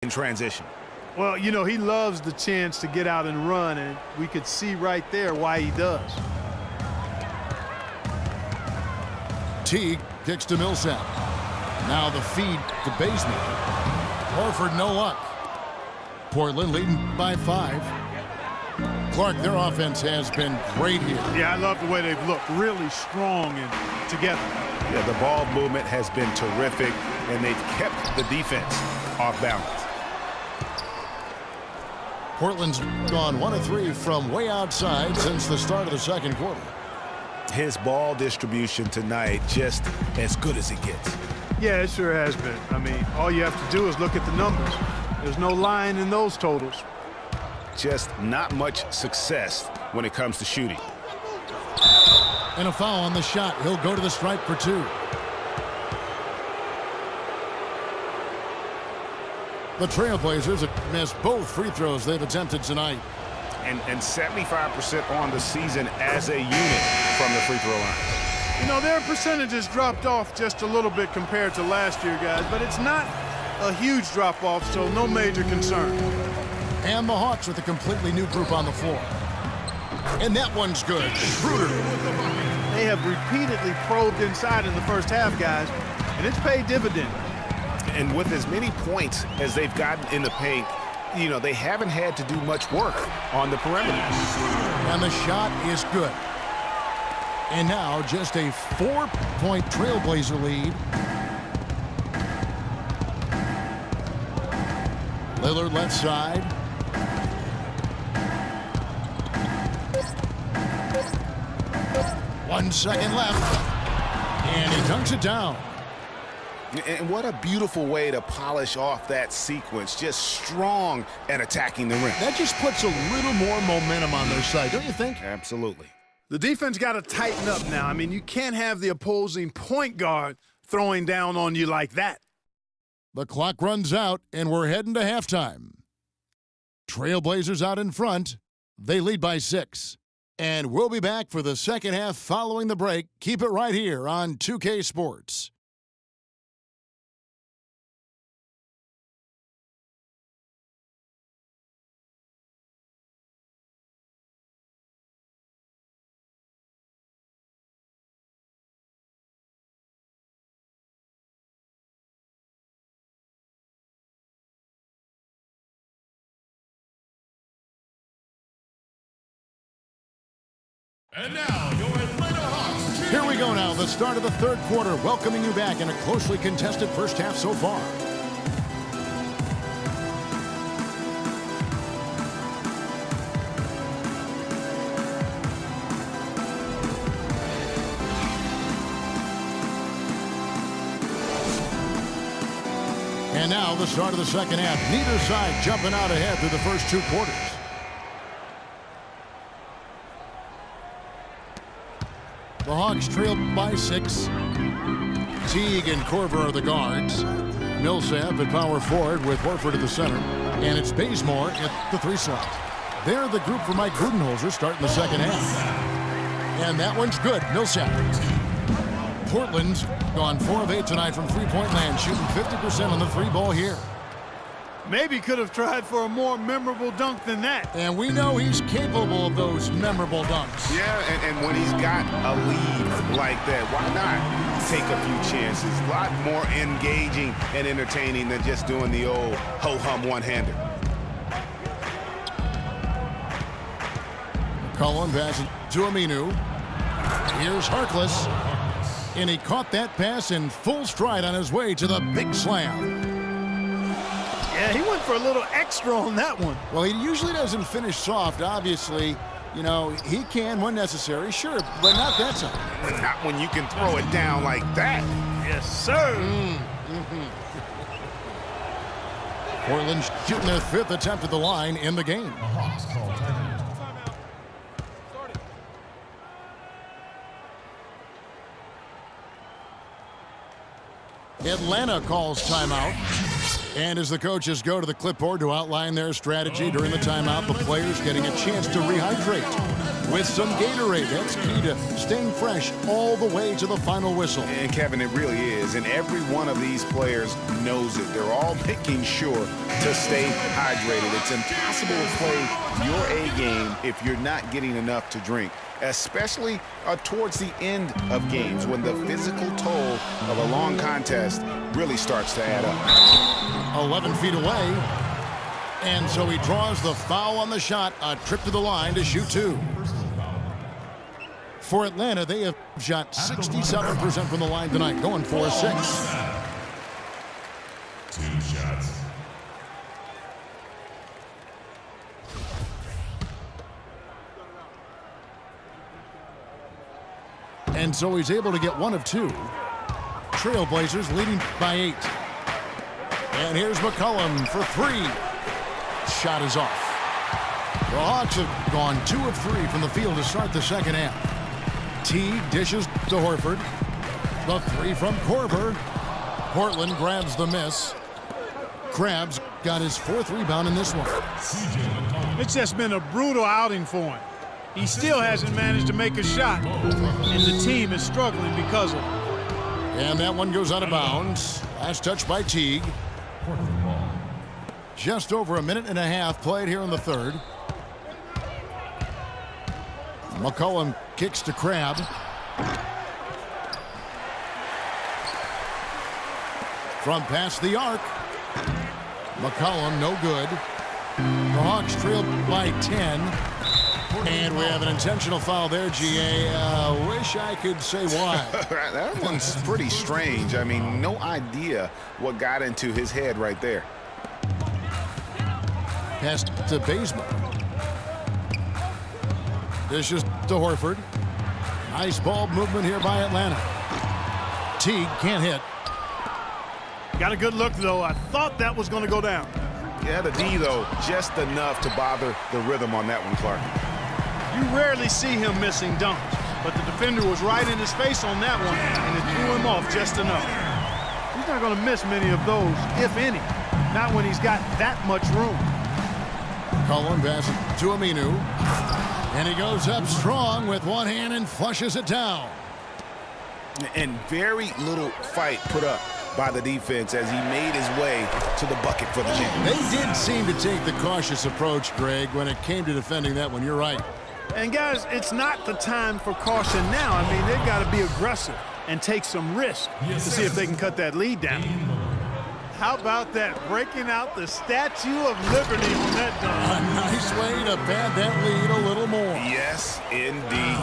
in transition. Well, you know, he loves the chance to get out and run, and we could see right there why he does. Teague kicks to Millsap. Now the feed to Bazemore. Horford no luck. Portland leading by 5. Clark, their offense has been great here. Yeah, I love the way they've looked. Really strong and together. Yeah, the ball movement has been terrific, and they've kept the defense off balance. Portland's gone 1 of 3 from way outside since the start of the second quarter. His ball distribution tonight just as good as it gets. Yeah, it sure has been. I mean, all you have to do is look at the numbers. There's no line in those totals. Just not much success when it comes to shooting. And a foul on the shot. He'll go to the stripe for 2. The Trailblazers have missed both free throws they've attempted tonight. And 75% on the season as a unit from the free throw line. You know, their percentages dropped off just a little bit compared to last year, guys, but it's not a huge drop-off, so no major concern. And the Hawks with a completely new group on the floor. And that one's good. Schroeder. They have repeatedly probed inside in the first half, guys, and it's paid dividends. And with as many points as they've gotten in the paint, you know, they haven't had to do much work on the perimeter. And the shot is good. And now just a 4-point Trailblazer lead. Lillard left side. One second left. And he dunks it down. And what a beautiful way to polish off that sequence. Just strong at attacking the rim. That just puts a little more momentum on their side, don't you think? Absolutely. The defense got to tighten up now. I mean, you can't have the opposing point guard throwing down on you like that. The clock runs out, and we're heading to halftime. Trailblazers out in front. They lead by 6. And we'll be back for the second half following the break. Keep it right here on 2K Sports. And now, your Atlanta Hawks. Here we go now, the start of the third quarter, welcoming you back in a closely contested first half so far. And now the start of the second half. Neither side jumping out ahead through the first 2 quarters. The Hawks trail by 6. Teague and Korver are the guards. Millsap at power forward with Horford at the center. And it's Bazemore at the 3 slot. They're the group for Mike Budenholzer starting the second half. And that one's good. Millsap. Portland's gone 4 of 8 tonight from three-point land, shooting 50% on the 3 ball here. Maybe could have tried for a more memorable dunk than that. And we know he's capable of those memorable dunks. Yeah, and when he's got a lead like that, why not take a few chances? A lot more engaging and entertaining than just doing the old ho-hum one-hander. Cullen passes to Aminu. Here's Harkless. And he caught that pass in full stride on his way to the big slam. Yeah, he went for a little extra on that one. Well, he usually doesn't finish soft. Obviously, you know, he can when necessary, sure, but not that time. Not when you can throw it down like that. Yes, sir. Portland shooting their 5th attempt at the line in the game. Atlanta calls timeout. And as the coaches go to the clipboard to outline their strategy during the timeout, the players getting a chance to rehydrate with some Gatorade. That's key to staying fresh all the way to the final whistle. And Kevin, it really is. And every one of these players knows it. They're all making sure to stay hydrated. It's impossible to play your A game if you're not getting enough to drink, especially towards the end of games when the physical toll of a long contest really starts to add up. 11 feet away. And so he draws the foul on the shot. A trip to the line to shoot two. For Atlanta, they have shot 67% from the line tonight, going 4-6. 2 shots. And so he's able to get 1 of 2. Trailblazers leading by 8. And here's McCollum for 3. Shot is off. The Hawks have gone 2 of 3 from the field to start the second half. Teague dishes to Horford. The 3 from Korver. Portland grabs the miss. Krabs got his 4th rebound in this one. It's just been a brutal outing for him. He still hasn't managed to make a shot, and the team is struggling because of it. And that one goes out of bounds. Last touch by Teague. Just over a minute and a half played here in the third. McCollum kicks to Crab. From past the arc. McCollum, no good. The Hawks trail by 10. And we have an intentional foul there, GA. Wish I could say why. That one's pretty strange. I mean, no idea what got into his head right there. Pass to Bazemore. Dishes to Horford. Nice ball movement here by Atlanta. Teague can't hit. Got a good look, though. I thought that was going to go down. Yeah, the D, though, just enough to bother the rhythm on that one, Clark. You rarely see him missing dunks, but the defender was right in his face on that one, and it threw him off just enough. He's not going to miss many of those, if any. Not when he's got that much room. Cullen passes to Aminu. And he goes up strong with one hand and flushes it down. And very little fight put up by the defense as he made his way to the bucket for the win. They did seem to take the cautious approach, Greg, when it came to defending that one. You're right. And, guys, it's not the time for caution now. I mean, they've got to be aggressive and take some risk to see if they can cut that lead down. How about that, breaking out the Statue of Liberty on that dunk? A nice way to pad that lead a little more. Yes, indeed.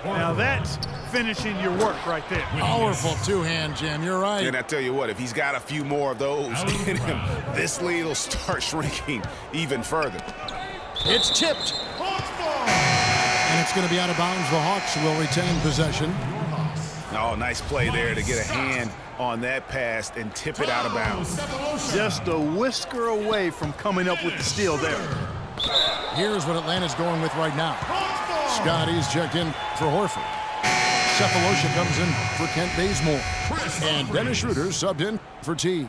Now that's finishing your work right there. Powerful two-hand jam. You're right. And I tell you what, if he's got a few more of those in him, this lead will start shrinking even further. It's tipped. And it's going to be out of bounds. The Hawks will retain possession. Oh, nice play there to get a hand on that pass and tip it out of bounds. Just a whisker away from coming up with the steal there. Here's what Atlanta's going with right now. Scotty's checked in for Horford. Cephalosha comes in for Kent Bazemore. And Dennis Schroeder subbed in for Teague.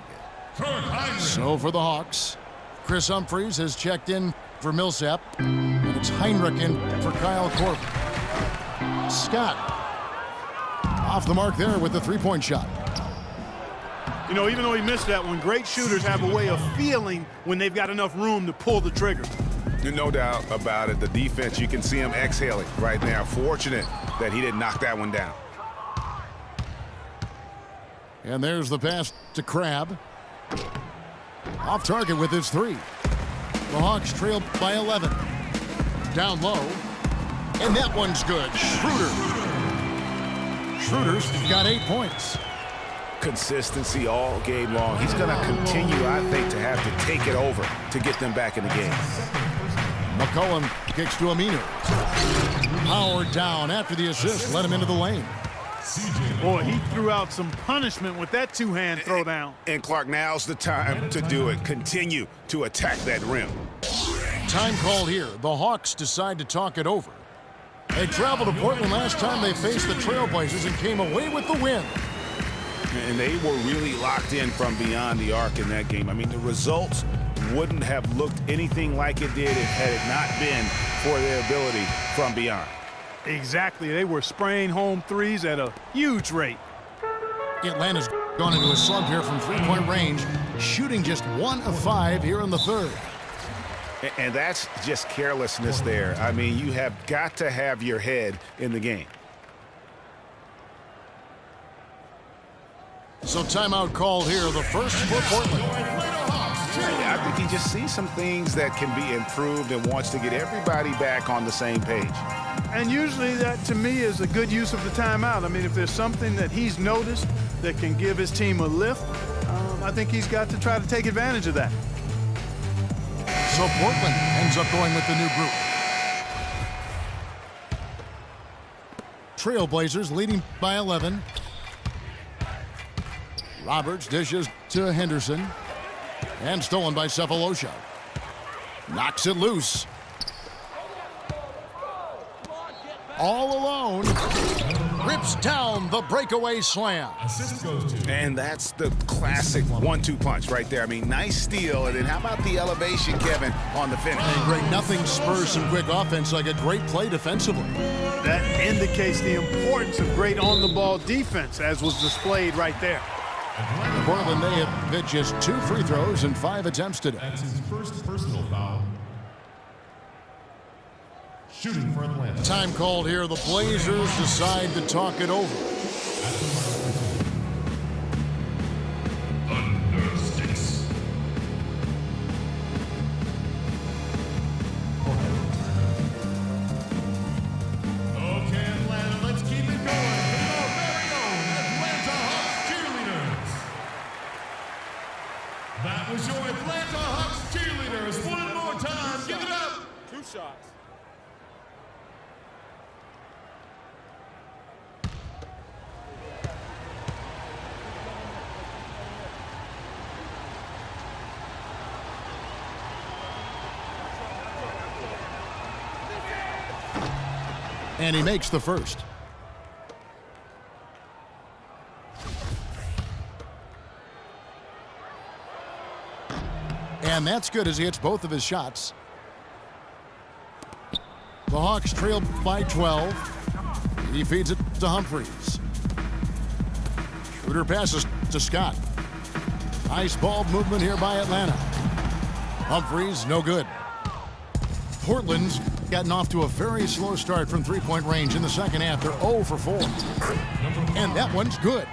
So for the Hawks, Chris Humphries has checked in for Millsap. And it's Heinrich in for Kyle Korver. Scott off the mark there with the three-point shot. You know, even though he missed that one, great shooters have a way of feeling when they've got enough room to pull the trigger. No doubt about it. The defense, you can see him exhaling right now. Fortunate that he didn't knock that one down. And there's the pass to Crab. Off target with his 3. The Hawks trail by 11. Down low. And that one's good. Schroeder's got 8 points. Consistency all game long. He's going to continue, I think, to have to take it over to get them back in the game. McCollum kicks to Aminu. Powered down after the assist. Let him into the lane. Boy, he threw out some punishment with that two-hand throwdown. And Clark, now's the time to do it. Continue to attack that rim. Time called here. The Hawks decide to talk it over. They traveled to Portland last time they faced the Trailblazers and came away with the win. And they were really locked in from beyond the arc in that game. I mean, the results wouldn't have looked anything like it did had it not been for their ability from beyond. Exactly. They were spraying home threes at a huge rate. Atlanta's Going into a slump here from three-point range, shooting just 1 of 5 here in the third. And that's just carelessness there. I mean, you have got to have your head in the game. So timeout called here, the first for Portland. I think he just sees some things that can be improved and wants to get everybody back on the same page. And usually that, to me, is a good use of the timeout. I mean, if there's something that he's noticed that can give his team a lift, I think he's got to try to take advantage of that. So Portland ends up going with the new group. Trailblazers leading by 11. Roberts dishes to Henderson. And stolen by Sefolosha. Knocks it loose. All alone. Rips down the breakaway slam. Assist goes to. And that's the classic 1-2 punch right there. I mean, nice steal. And then how about the elevation, Kevin, on the finish? And great, nothing spurs some quick offense like a great play defensively. That indicates the importance of great on-the-ball defense, as was displayed right there. Portland, they have hit just 2 free throws and 5 attempts today. That's his first personal foul. Shooting for Atlanta. Time called here. The Blazers decide to talk it over. Under 6. Okay, Atlanta, let's keep it going. With our very own Atlanta Hawks cheerleaders. That was your Atlanta Hawks cheerleaders. One more time. Give it up. 2 shots. And he makes the first. And that's good as he hits both of his shots. The Hawks trail by 12. He feeds it to Humphries. Shooter passes to Scott. Nice ball movement here by Atlanta. Humphries, no good. Portland's gotten off to a very slow start from three-point range in the second half. They're 0 for 4. And that one's good.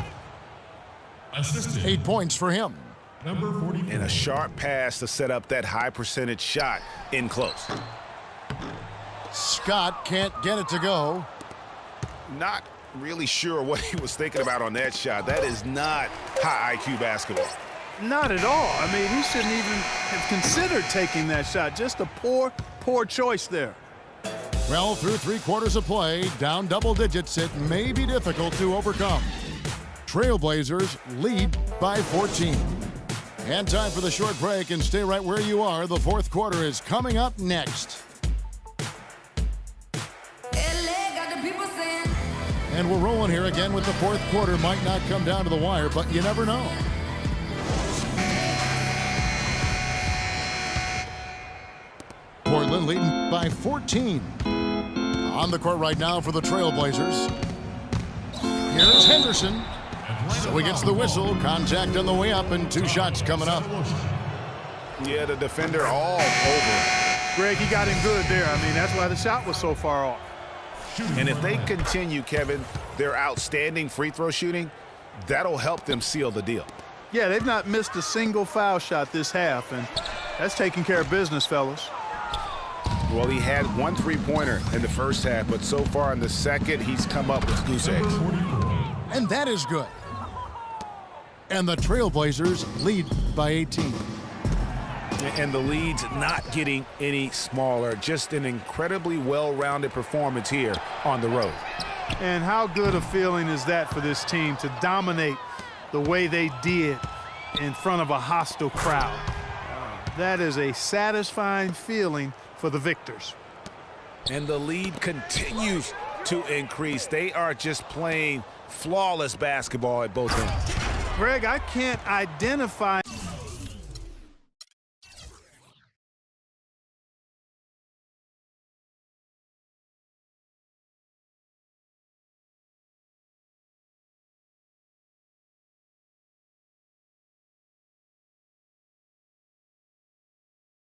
Assisted. 8 points for him. Number 44. And a sharp pass to set up that high percentage shot in close. Scott can't get it to go. Not really sure what he was thinking about on that shot. That is not high IQ basketball. Not at all. I mean, he shouldn't even have considered taking that shot. Just a poor choice there. Well, through 3 quarters of play, down double digits, it may be difficult to overcome. Trailblazers lead by 14. And time for the short break, and stay right where you are. The fourth quarter is coming up next. And we're rolling here again with the fourth quarter. Might not come down to the wire, but you never know. Portland leading by 14. On the court right now for the Trailblazers. Here's Henderson. So he gets the whistle. Contact on the way up, and 2 shots coming up. Yeah, the defender all over. Greg, he got him good there. I mean, that's why the shot was so far off. And if they continue, Kevin, their outstanding free throw shooting, that'll help them seal the deal. Yeah, they've not missed a single foul shot this half, and that's taking care of business, fellas. Well, he had 1 3-pointer in the first half, but so far in the second, he's come up with goose eggs. And that is good. And the Trailblazers lead by 18. And the lead's not getting any smaller. Just an incredibly well-rounded performance here on the road. And how good a feeling is that for this team to dominate the way they did in front of a hostile crowd? That is a satisfying feeling for the victors. And the lead continues to increase. They are just playing flawless basketball at both ends. Greg, I can't identify